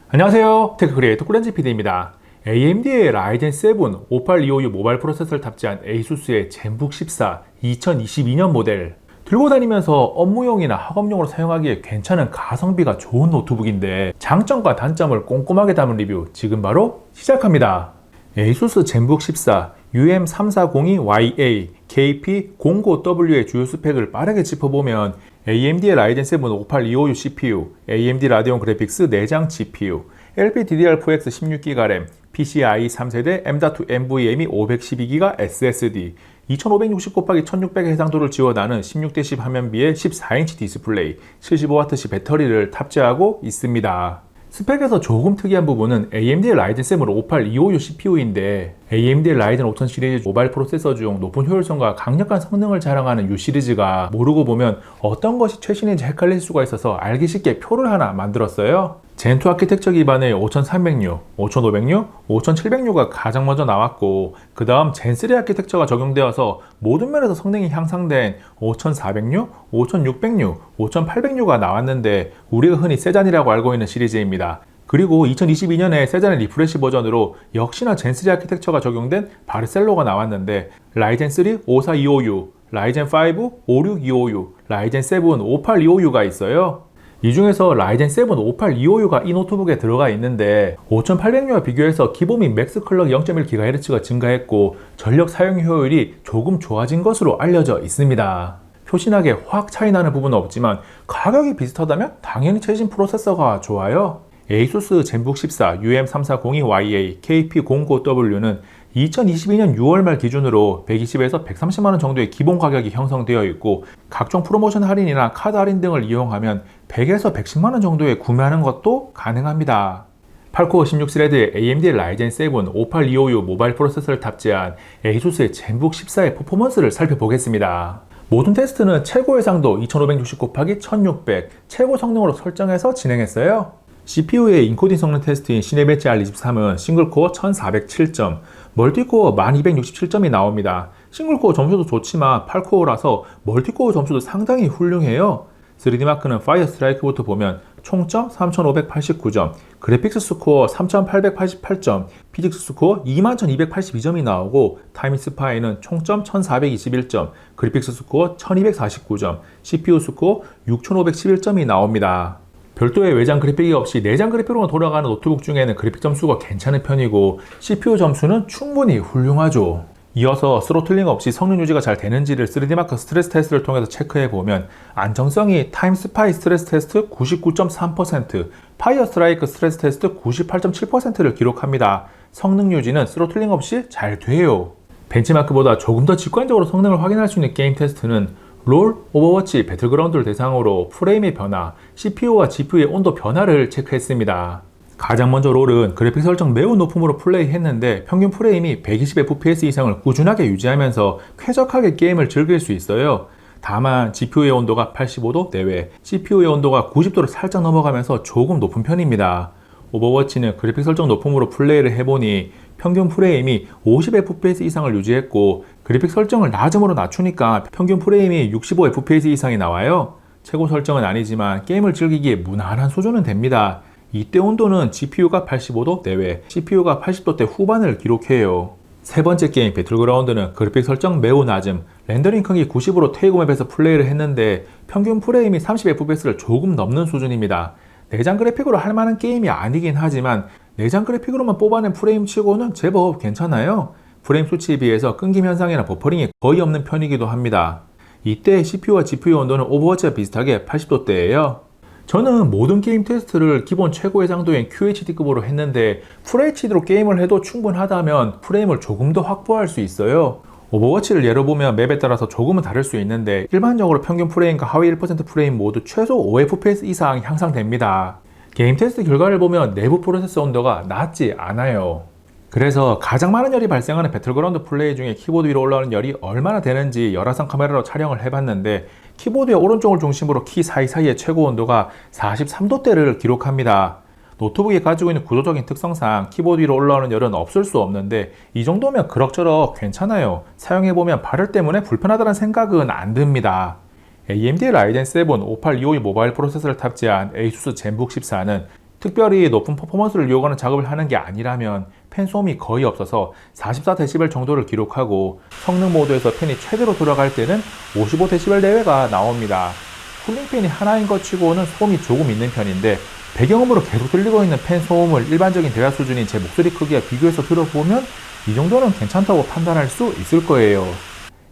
안녕하세요. 테크크리에이터 꾸렌지 PD입니다. AMD의 라이젠 7 58256 모바일 프로세서를 탑재한 ASUS의 젠북 14 2022년 모델. 들고 다니면서 업무용이나 학업용으로 사용하기에 괜찮은 가성비가 좋은 노트북인데 장점과 단점을 꼼꼼하게 담은 리뷰 지금 바로 시작합니다. ASUS 젠북 14 UM3402YA KP09W의 주요 스펙을 빠르게 짚어보면 AMD의 라이젠 7 58256 CPU, AMD 라디온 그래픽스 내장 GPU, LPDDR4X 16GB 램, PCIe 3세대 M.2 NVMe 512GB SSD, 2560x1600의 해상도를 지원하는 16:10 화면비의 14인치 디스플레이, 75Wc 배터리를 탑재하고 있습니다. 스펙에서 조금 특이한 부분은 AMD의 라이젠 7 58256 CPU인데 AMD의 라이젠 5000 시리즈 모바일 프로세서 중 높은 효율성과 강력한 성능을 자랑하는 이 시리즈가 모르고 보면 어떤 것이 최신인지 헷갈릴 수가 있어서 알기 쉽게 표를 하나 만들었어요. 젠2 아키텍처 기반의 5306, 5506, 5706가 가장 먼저 나왔고 그 다음 젠3 아키텍처가 적용되어서 모든 면에서 성능이 향상된 5406, 5606, 5806가 나왔는데 우리가 흔히 세잔이라고 알고 있는 시리즈입니다. 그리고 2022년에 세잔의 리프레시 버전으로 역시나 젠3 아키텍처가 적용된 바르셀로가 나왔는데 라이젠 3 54256, 라이젠 5 56256, 라이젠 7 58256가 있어요. 이 중에서 라이젠 7 58256가 이 노트북에 들어가 있는데 5800U와 비교해서 기본 및 맥스 클럭 0.1GHz가 증가했고 전력 사용 효율이 조금 좋아진 것으로 알려져 있습니다. 표신하게 확 차이 나는 부분은 없지만 가격이 비슷하다면 당연히 최신 프로세서가 좋아요. ASUS 젠북 14 UM3402YA KP09W는 2022년 6월 말 기준으로 120에서 130만원 정도의 기본 가격이 형성되어 있고 각종 프로모션 할인이나 카드 할인 등을 이용하면 100에서 110만원 정도에 구매하는 것도 가능합니다. 8코어 16스레드의 AMD 라이젠 7 58256 모바일 프로세서를 탑재한 ASUS의 젠북 14의 퍼포먼스를 살펴보겠습니다. 모든 테스트는 최고 해상도 2560x1600 최고 성능으로 설정해서 진행했어요. CPU의 인코딩 성능 테스트인 시네베치 R23은 싱글코어 1407점, 멀티코어 1267점이 나옵니다. 싱글코어 점수도 좋지만 8코어라서 멀티코어 점수도 상당히 훌륭해요. 3D마크는 파이어 스트라이크부터 보면 총점 3589점, 그래픽스 스코어 3888점, 피직스 스코어 21282점이 나오고 타임스파이는 총점 1421점, 그래픽스 스코어 1249점, CPU 스코어 6511점이 나옵니다. 별도의 외장 그래픽이 없이 내장 그래픽으로 돌아가는 노트북 중에는 그래픽 점수가 괜찮은 편이고 CPU 점수는 충분히 훌륭하죠. 이어서 스로틀링 없이 성능 유지가 잘 되는지를 3D마크 스트레스 테스트를 통해서 체크해보면 안정성이 타임스파이 스트레스 테스트 99.3%, 파이어 스트라이크 스트레스 테스트 98.7%를 기록합니다. 성능 유지는 스로틀링 없이 잘 돼요. 벤치마크보다 조금 더 직관적으로 성능을 확인할 수 있는 게임 테스트는 롤, 오버워치, 배틀그라운드를 대상으로 프레임의 변화, CPU와 GPU의 온도 변화를 체크했습니다. 가장 먼저 롤은 그래픽 설정 매우 높음으로 플레이했는데 평균 프레임이 120fps 이상을 꾸준하게 유지하면서 쾌적하게 게임을 즐길 수 있어요. 다만 GPU의 온도가 85도 내외, CPU의 온도가 90도를 살짝 넘어가면서 조금 높은 편입니다. 오버워치는 그래픽 설정 높음으로 플레이를 해보니 평균 프레임이 50fps 이상을 유지했고 그래픽 설정을 낮음으로 낮추니까 평균 프레임이 65fps 이상이 나와요. 최고 설정은 아니지만 게임을 즐기기에 무난한 수준은 됩니다. 이때 온도는 GPU가 85도 내외, CPU가 80도대 후반을 기록해요. 세 번째 게임 배틀그라운드는 그래픽 설정 매우 낮음, 렌더링 크기 90으로 테이그맵에서 플레이를 했는데 평균 프레임이 30fps를 조금 넘는 수준입니다. 내장 그래픽으로 할 만한 게임이 아니긴 하지만 내장 그래픽으로만 뽑아낸 프레임 치고는 제법 괜찮아요. 프레임 수치에 비해서 끊김 현상이나 버퍼링이 거의 없는 편이기도 합니다. 이때 CPU와 GPU 온도는 오버워치와 비슷하게 80도대예요. 저는 모든 게임 테스트를 기본 최고 해상도인 QHD급으로 했는데 FHD로 게임을 해도 충분하다면 프레임을 조금 더 확보할 수 있어요. 오버워치를 예로 보면 맵에 따라서 조금은 다를 수 있는데 일반적으로 평균 프레임과 하위 1% 프레임 모두 최소 5fps 이상 향상됩니다. 게임 테스트 결과를 보면 내부 프로세서 온도가 낮지 않아요. 그래서 가장 많은 열이 발생하는 배틀그라운드 플레이 중에 키보드 위로 올라오는 열이 얼마나 되는지 열화상 카메라로 촬영을 해봤는데 키보드의 오른쪽을 중심으로 키 사이사이의 최고 온도가 43도대를 기록합니다. 노트북이 가지고 있는 구조적인 특성상 키보드 위로 올라오는 열은 없을 수 없는데 이 정도면 그럭저럭 괜찮아요. 사용해보면 발열 때문에 불편하다는 생각은 안 듭니다. AMD 라이젠 7 5825 모바일 프로세서를 탑재한 ASUS 젠북 14는 특별히 높은 퍼포먼스를 요구하는 작업을 하는 게 아니라면 팬 소음이 거의 없어서 44dB 정도를 기록하고 성능 모드에서 팬이 최대로 돌아갈 때는 55dB 내외가 나옵니다. 쿨링팬이 하나인 것 치고는 소음이 조금 있는 편인데 배경음으로 계속 들리고 있는 팬 소음을 일반적인 대화 수준인 제 목소리 크기와 비교해서 들어보면 이 정도는 괜찮다고 판단할 수 있을 거예요.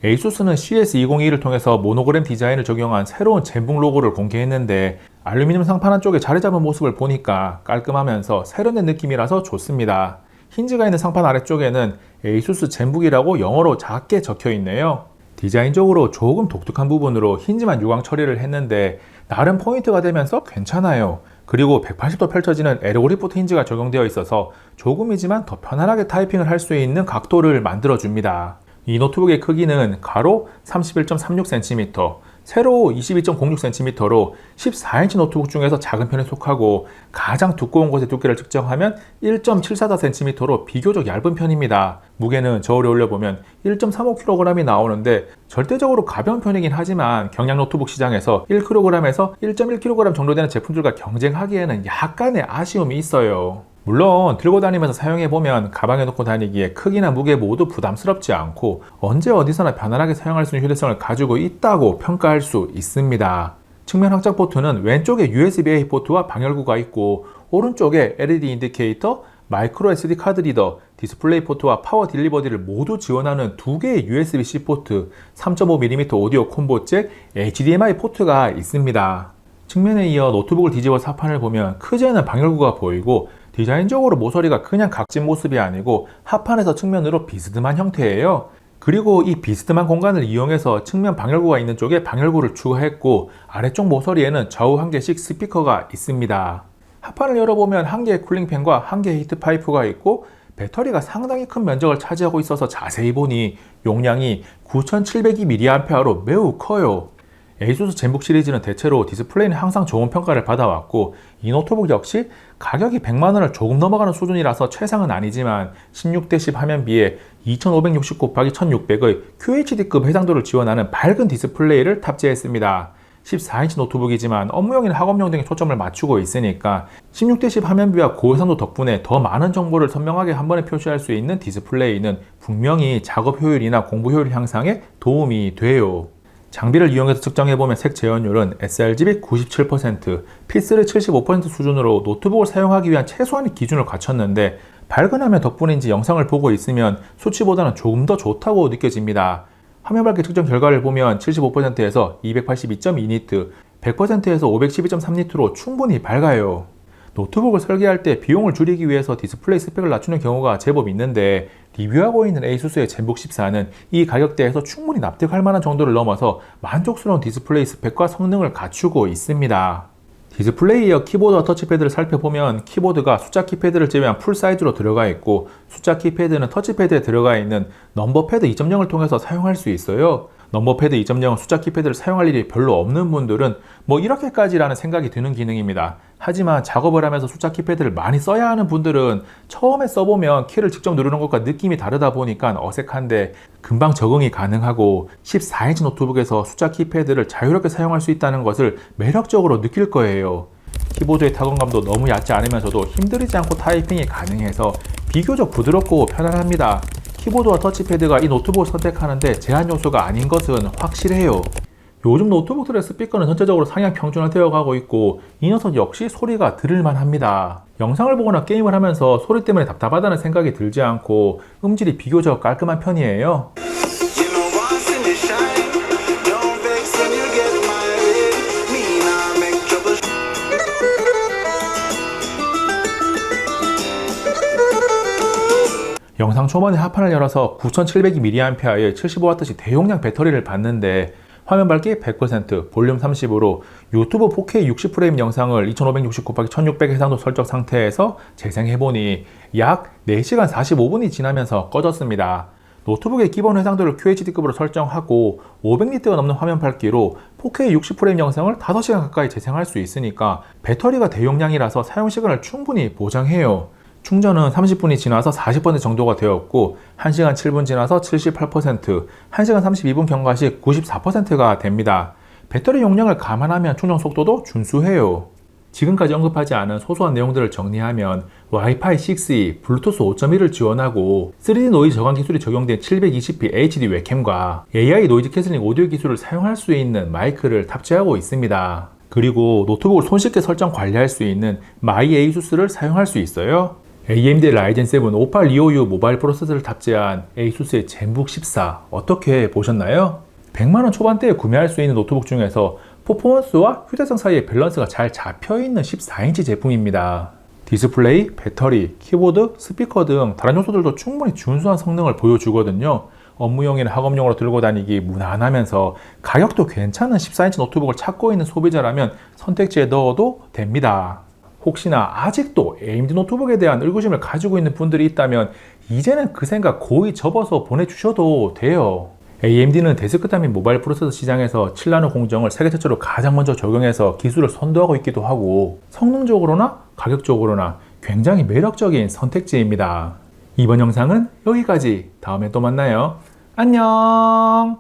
에이수스는 CS2021을 통해서 모노그램 디자인을 적용한 새로운 젠북 로고를 공개했는데 알루미늄 상판 한쪽에 자리 잡은 모습을 보니까 깔끔하면서 세련된 느낌이라서 좋습니다. 힌지가 있는 상판 아래쪽에는 에이수스 젠북이라고 영어로 작게 적혀 있네요. 디자인적으로 조금 독특한 부분으로 힌지만 유광 처리를 했는데 나름 포인트가 되면서 괜찮아요. 그리고 180도 펼쳐지는 에르고리포트 힌지가 적용되어 있어서 조금이지만 더 편안하게 타이핑을 할 수 있는 각도를 만들어줍니다. 이 노트북의 크기는 가로 31.36cm, 세로 22.06cm로 14인치 노트북 중에서 작은 편에 속하고 가장 두꺼운 곳의 두께를 측정하면 1.744cm로 비교적 얇은 편입니다. 무게는 저울에 올려보면 1.35kg이 나오는데 절대적으로 가벼운 편이긴 하지만 경량 노트북 시장에서 1kg에서 1.1kg 정도 되는 제품들과 경쟁하기에는 약간의 아쉬움이 있어요. 물론 들고 다니면서 사용해보면 가방에 넣고 다니기에 크기나 무게 모두 부담스럽지 않고 언제 어디서나 편안하게 사용할 수 있는 휴대성을 가지고 있다고 평가할 수 있습니다. 측면 확장 포트는 왼쪽에 USB-A 포트와 방열구가 있고 오른쪽에 LED 인디케이터, 마이크로 SD 카드 리더, 디스플레이 포트와 파워 딜리버리를 모두 지원하는 두 개의 USB-C 포트, 3.5mm 오디오 콤보 잭, HDMI 포트가 있습니다. 측면에 이어 노트북을 뒤집어 사판을 보면 크지 않은 방열구가 보이고 디자인적으로 모서리가 그냥 각진 모습이 아니고 하판에서 측면으로 비스듬한 형태예요. 그리고 이 비스듬한 공간을 이용해서 측면 방열구가 있는 쪽에 방열구를 추가했고 아래쪽 모서리에는 좌우 한 개씩 스피커가 있습니다. 하판을 열어보면 한 개의 쿨링팬과 한 개의 히트파이프가 있고 배터리가 상당히 큰 면적을 차지하고 있어서 자세히 보니 용량이 9702mAh로 매우 커요. 에이수스 젠북 시리즈는 대체로 디스플레이는 항상 좋은 평가를 받아왔고 이 노트북 역시 가격이 100만원을 조금 넘어가는 수준이라서 최상은 아니지만 16:10 화면비에 2560x1600의 QHD급 해상도를 지원하는 밝은 디스플레이를 탑재했습니다. 14인치 노트북이지만 업무용이나 학업용 등에 초점을 맞추고 있으니까 16:10 화면비와 고해상도 덕분에 더 많은 정보를 선명하게 한 번에 표시할 수 있는 디스플레이는 분명히 작업 효율이나 공부 효율 향상에 도움이 돼요. 장비를 이용해서 측정해보면 색 재현율은 sRGB 97%, P3 75% 수준으로 노트북을 사용하기 위한 최소한의 기준을 갖췄는데 밝은 화면 덕분인지 영상을 보고 있으면 수치보다는 조금 더 좋다고 느껴집니다. 화면 밝기 측정 결과를 보면 75%에서 282.2니트, 100%에서 512.3니트로 충분히 밝아요. 노트북을 설계할 때 비용을 줄이기 위해서 디스플레이 스펙을 낮추는 경우가 제법 있는데 리뷰하고 있는 에이수스의 젠북 14는 이 가격대에서 충분히 납득할 만한 정도를 넘어서 만족스러운 디스플레이 스펙과 성능을 갖추고 있습니다. 디스플레이 이어 키보드와 터치패드를 살펴보면 키보드가 숫자 키패드를 제외한 풀 사이즈로 들어가 있고 숫자 키패드는 터치패드에 들어가 있는 넘버패드 2.0을 통해서 사용할 수 있어요. 넘버패드 2.0 숫자 키패드를 사용할 일이 별로 없는 분들은 뭐 이렇게까지라는 생각이 드는 기능입니다. 하지만 작업을 하면서 숫자 키패드를 많이 써야 하는 분들은 처음에 써보면 키를 직접 누르는 것과 느낌이 다르다 보니까 어색한데 금방 적응이 가능하고 14인치 노트북에서 숫자 키패드를 자유롭게 사용할 수 있다는 것을 매력적으로 느낄 거예요. 키보드의 타건감도 너무 얕지 않으면서도 힘들이지 않고 타이핑이 가능해서 비교적 부드럽고 편안합니다. 키보드와 터치패드가 이 노트북을 선택하는데 제한 요소가 아닌 것은 확실해요. 요즘 노트북들의 스피커는 전체적으로 상향 평준화되어 가고 있고 이 녀석 역시 소리가 들을만 합니다. 영상을 보거나 게임을 하면서 소리 때문에 답답하다는 생각이 들지 않고 음질이 비교적 깔끔한 편이에요. 영상 초반에 하판을 열어서 9702mAh의 75W씩 대용량 배터리를 봤는데 화면 밝기 100%, 볼륨 30으로 유튜브 4K 60프레임 영상을 2560x1600 해상도 설정 상태에서 재생해보니 약 4시간 45분이 지나면서 꺼졌습니다. 노트북의 기본 해상도를 QHD급으로 설정하고 500니트가 넘는 화면 밝기로 4K 60프레임 영상을 5시간 가까이 재생할 수 있으니까 배터리가 대용량이라서 사용시간을 충분히 보장해요. 충전은 30분이 지나서 40% 정도가 되었고 1시간 7분 지나서 78%, 1시간 32분 경과 시 94%가 됩니다. 배터리 용량을 감안하면 충전 속도도 준수해요. 지금까지 언급하지 않은 소소한 내용들을 정리하면 와이파이 6E, 블루투스 5.1을 지원하고 3D 노이즈 저감 기술이 적용된 720p HD 웹캠과 AI 노이즈 캔슬링 오디오 기술을 사용할 수 있는 마이크를 탑재하고 있습니다. 그리고 노트북을 손쉽게 설정 관리할 수 있는 마이 ASUS를 사용할 수 있어요. AMD 라이젠 7 5825U 모바일 프로세서를 탑재한 ASUS의 젠북 14 어떻게 보셨나요? 100만원 초반대에 구매할 수 있는 노트북 중에서 퍼포먼스와 휴대성 사이의 밸런스가 잘 잡혀있는 14인치 제품입니다. 디스플레이, 배터리, 키보드, 스피커 등 다른 요소들도 충분히 준수한 성능을 보여주거든요. 업무용이나 학업용으로 들고 다니기 무난하면서 가격도 괜찮은 14인치 노트북을 찾고 있는 소비자라면 선택지에 넣어도 됩니다. 혹시나 아직도 AMD 노트북에 대한 의구심을 가지고 있는 분들이 있다면 이제는 그 생각 고이 접어서 보내주셔도 돼요. AMD는 데스크탑 및 모바일 프로세서 시장에서 7나노 공정을 세계 최초로 가장 먼저 적용해서 기술을 선도하고 있기도 하고 성능적으로나 가격적으로나 굉장히 매력적인 선택지입니다. 이번 영상은 여기까지. 다음에 또 만나요. 안녕.